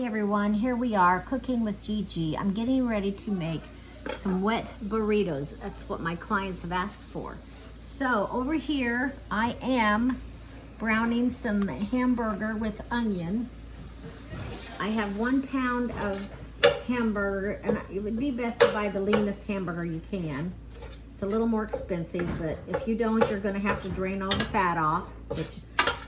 everyone, here we are cooking with Gigi. I'm getting ready to make some wet burritos. That's what my clients have asked for. So over here I am browning some hamburger with onion. I have 1 pound of hamburger, and it would be best to buy the leanest hamburger you can. It's a little more expensive, but if you don't, you're gonna have to drain all the fat off, which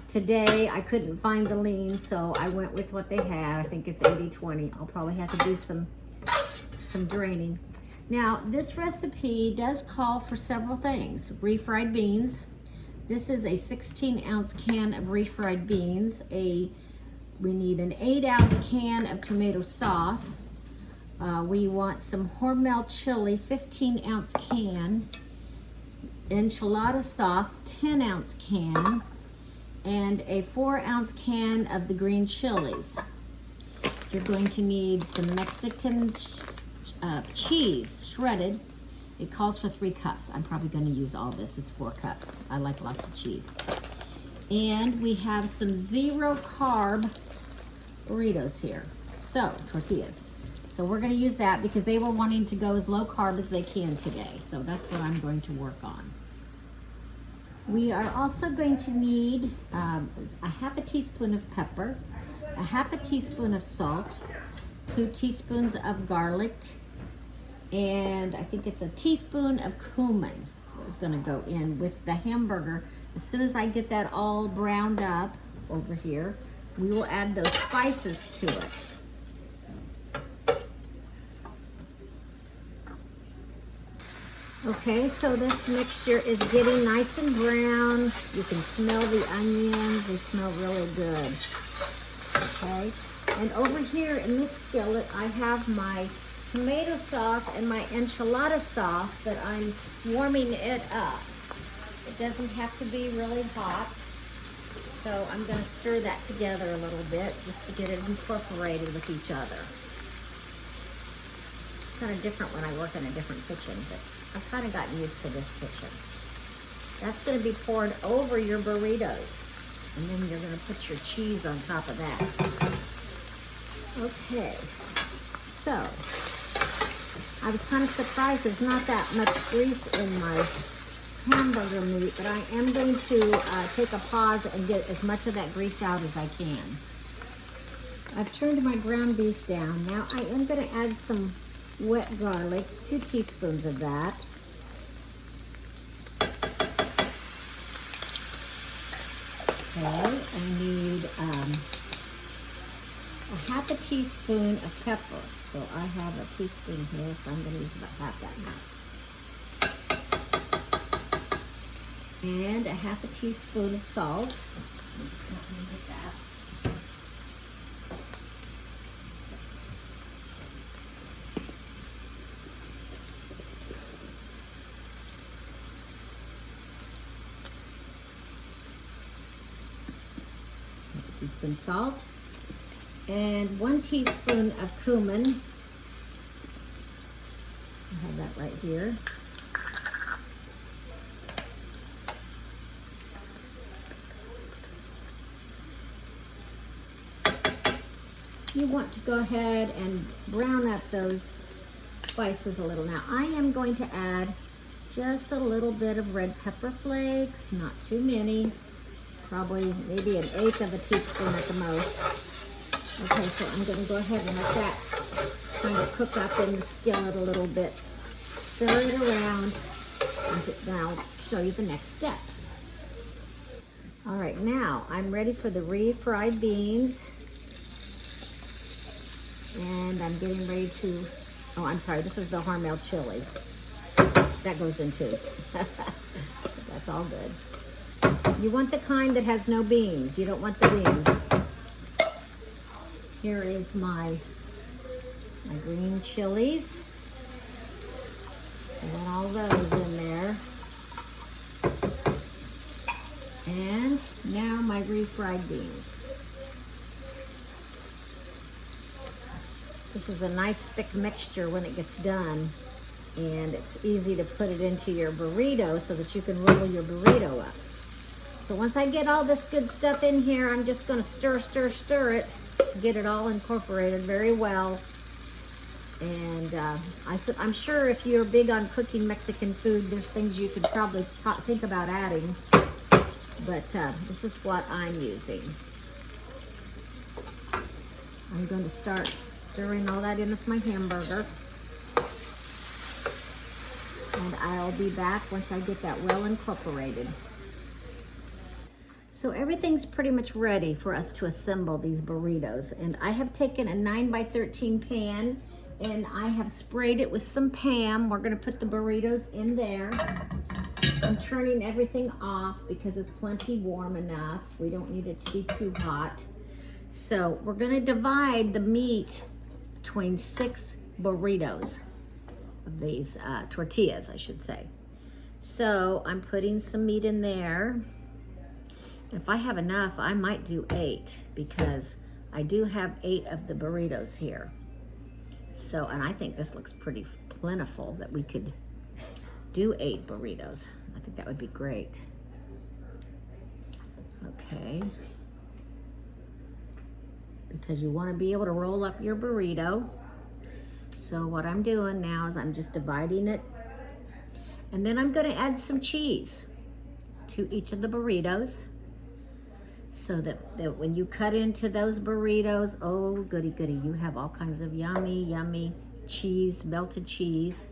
today I couldn't find the lean, so I went with what they had. I think it's 80-20. I'll probably have to do some draining. Now, this recipe does call for several things. Refried beans. This is a 16-ounce can of refried beans. We need an 8-ounce can of tomato sauce. We want some Hormel chili, 15-ounce can. Enchilada sauce, 10-ounce can. And a 4-ounce can of the green chilies. You're going to need some Mexican cheese, shredded. It calls for 3 cups. I'm probably going to use all this. It's 4 cups. I like lots of cheese. And we have some 0-carb burritos here. So, tortillas. So we're going to use that because they were wanting to go as low carb as they can today. So that's what I'm going to work on. We are also going to need a 1/2 teaspoon of pepper, a 1/2 teaspoon of salt, 2 teaspoons of garlic, and I think it's a teaspoon of cumin is going to go in with the hamburger. As soon as I get that all browned up over here, we will add those spices to it. Okay, so this mixture is getting nice and brown. You can smell the onions. They smell really good. Okay, and over here in this skillet, I have my tomato sauce and my enchilada sauce that I'm warming it up. It doesn't have to be really hot. So I'm going to stir that together a little bit just to get it incorporated with each other. It's kind of different when I work in a different kitchen, but I've kind of gotten used to this kitchen. That's going to be poured over your burritos. And then you're going to put your cheese on top of that. Okay. So, I was kind of surprised there's not that much grease in my hamburger meat, but I am going to take a pause and get as much of that grease out as I can. I've turned my ground beef down. Now I am going to add some wet garlic, 2 teaspoons of that. Okay, I need a 1/2 teaspoon of pepper. So I have a teaspoon here, so I'm going to use about half that now. And a 1/2 teaspoon of salt. Teaspoon salt and 1 teaspoon of cumin. I have that right here. You want to go ahead and brown up those spices a little. Now I am going to add just a little bit of red pepper flakes, not too many. Probably maybe 1/8 of a teaspoon at the most. Okay, so I'm going to go ahead and let that kind of cook up in the skillet a little bit. Stir it around, and then I'll show you the next step. All right, now I'm ready for the refried beans. And I'm getting ready to, oh, I'm sorry, this is the Hormel chili. That goes in too. That's all good. You want the kind that has no beans. You don't want the beans. Here is my green chilies. And all those in there. And now my refried beans. This is a nice thick mixture when it gets done. And it's easy to put it into your burrito so that you can roll your burrito up. So once I get all this good stuff in here, I'm just going to stir it get it all incorporated very well. And I'm sure if you're big on cooking Mexican food, there's things you could probably think about adding. But this is what I'm using. I'm going to start stirring all that in with my hamburger. And I'll be back once I get that well incorporated. So everything's pretty much ready for us to assemble these burritos. And I have taken a 9x13 pan and I have sprayed it with some Pam. We're gonna put the burritos in there. I'm turning everything off because it's plenty warm enough. We don't need it to be too hot. So we're gonna divide the meat between 6 burritos of these tortillas, I should say. So I'm putting some meat in there. If I have enough, I might do 8 because I do have 8 of the burritos here. So, and I think this looks pretty plentiful that we could do 8 burritos. I think that would be great. Okay. Because you want to be able to roll up your burrito. So what I'm doing now is I'm just dividing it. And then I'm going to add some cheese to each of the burritos. So that when you cut into those burritos, oh goody goody, you have all kinds of yummy cheese, melted cheese.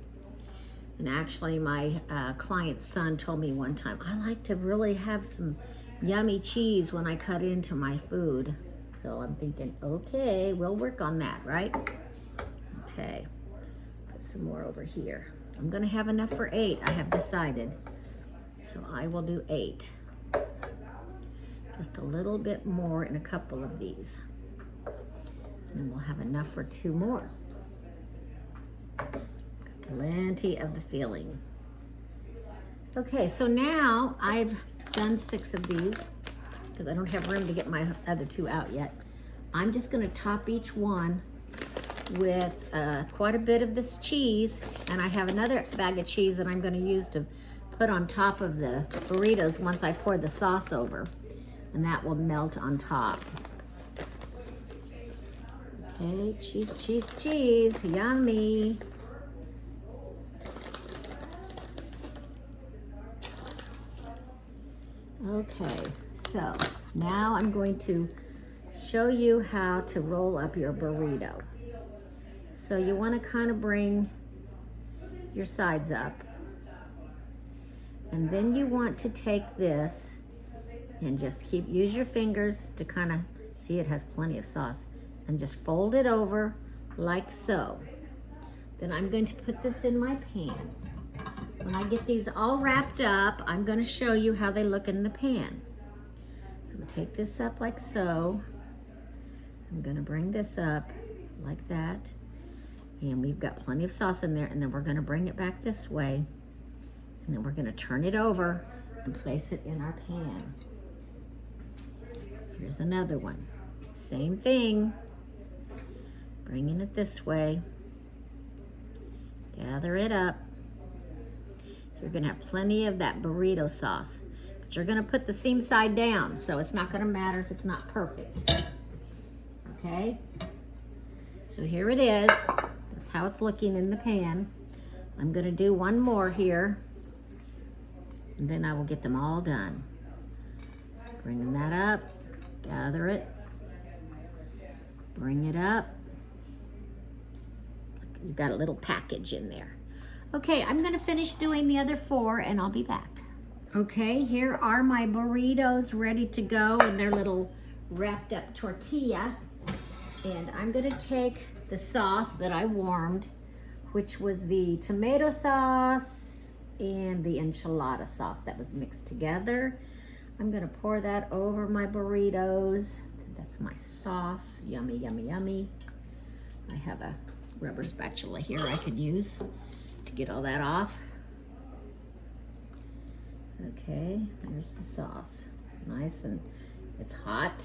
And actually my client's son told me one time, I like to really have some yummy cheese when I cut into my food. So I'm thinking, okay, we'll work on that, right? Okay, put some more over here. I'm gonna have enough for 8, I have decided. So I will do 8. Just a little bit more in a couple of these. And then we'll have enough for 2 more. Plenty of the filling. Okay, so now I've done 6 of these because I don't have room to get my other 2 out yet. I'm just gonna top each one with quite a bit of this cheese, and I have another bag of cheese that I'm gonna use to put on top of the burritos once I pour the sauce over. And that will melt on top. Okay, cheese, cheese, cheese, yummy. Okay, so now I'm going to show you how to roll up your burrito. So you want to kind of bring your sides up. And then you want to take this and just use your fingers to kind of, see it has plenty of sauce, and just fold it over like so. Then I'm going to put this in my pan. When I get these all wrapped up, I'm going to show you how they look in the pan. So we'll take this up like so. I'm going to bring this up like that. And we've got plenty of sauce in there, and then we're going to bring it back this way. And then we're going to turn it over and place it in our pan. Here's another one. Same thing. Bringing it this way. Gather it up. You're gonna have plenty of that burrito sauce, but you're gonna put the seam side down, so it's not gonna matter if it's not perfect. Okay? So here it is. That's how it's looking in the pan. I'm gonna do one more here, and then I will get them all done. Bringing that up. Gather it, bring it up. You've got a little package in there. Okay, I'm gonna finish doing the other 4 and I'll be back. Okay, here are my burritos ready to go in their little wrapped up tortilla. And I'm gonna take the sauce that I warmed, which was the tomato sauce and the enchilada sauce that was mixed together. I'm gonna pour that over my burritos. That's my sauce, yummy, yummy, yummy. I have a rubber spatula here I could use to get all that off. Okay, there's the sauce. Nice, and it's hot.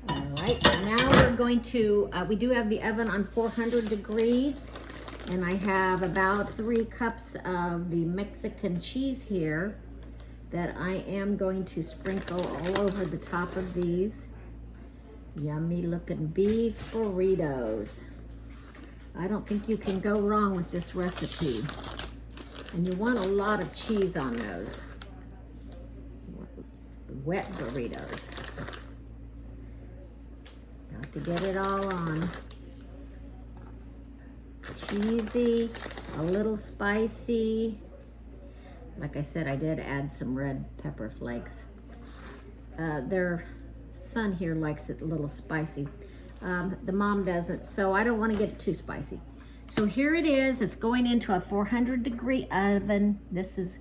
All right, now we're going to, we do have the oven on 400 degrees, and I have about 3 cups of the Mexican cheese here that I am going to sprinkle all over the top of these. Yummy looking beef burritos. I don't think you can go wrong with this recipe. And you want a lot of cheese on those. Wet burritos. Got to get it all on. Cheesy, a little spicy. Like I said, I did add some red pepper flakes. Their son here likes it a little spicy. The mom doesn't, so I don't want to get it too spicy. So here it is. It's going into a 400-degree oven. This is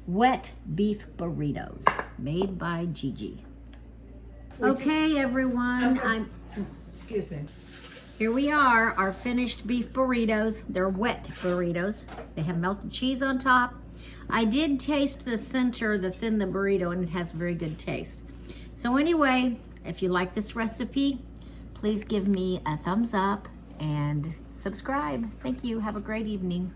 wet beef burritos made by Gigi. Okay, everyone. Excuse me. Here we are, our finished beef burritos. They're wet burritos. They have melted cheese on top. I did taste the center that's in the burrito, and it has very good taste. So anyway, if you like this recipe, please give me a thumbs up and subscribe. Thank you. Have a great evening.